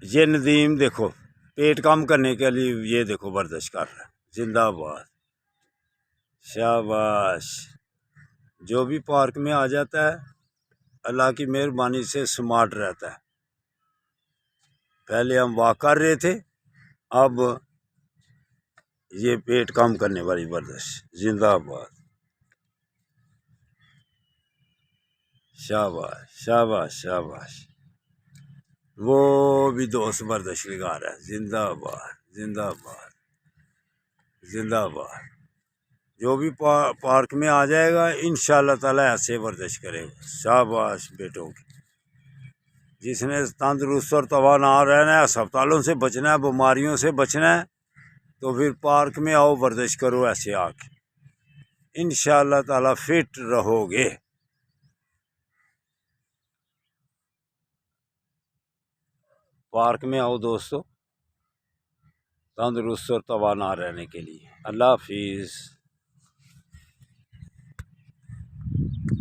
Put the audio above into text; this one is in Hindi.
ये नदीम देखो पेट कम करने के लिए ये देखो वर्जिश कर रहा है। जिंदाबाद, शाबाश। जो भी पार्क में आ जाता है अल्लाह की मेहरबानी से स्मार्ट रहता है। पहले हम वॉक कर रहे थे, अब ये पेट कम करने वाली वर्जिश। जिंदाबाद, शाबाश शाबाश शाबाश। वो भी दोस्त वर्जिश लगा रहा है। जिंदाबाद जिंदाबाद जिंदाबाद। जो भी पार्क में आ जाएगा इंशाअल्लाह ताला ऐसे वर्जिश करेगा। शाबाश बेटों की। जिसने तंदुरुस्त और तवाना रहना है, अस्पतालों से बचना है, बीमारियों से बचना है, तो फिर पार्क में आओ, वर्जिश करो ऐसे आके, इंशाअल्लाह ताला फिट रहोगे। पार्क में आओ दोस्तों, तंदुरुस्त और तवाना रहने के लिए। अल्लाह हाफिज़।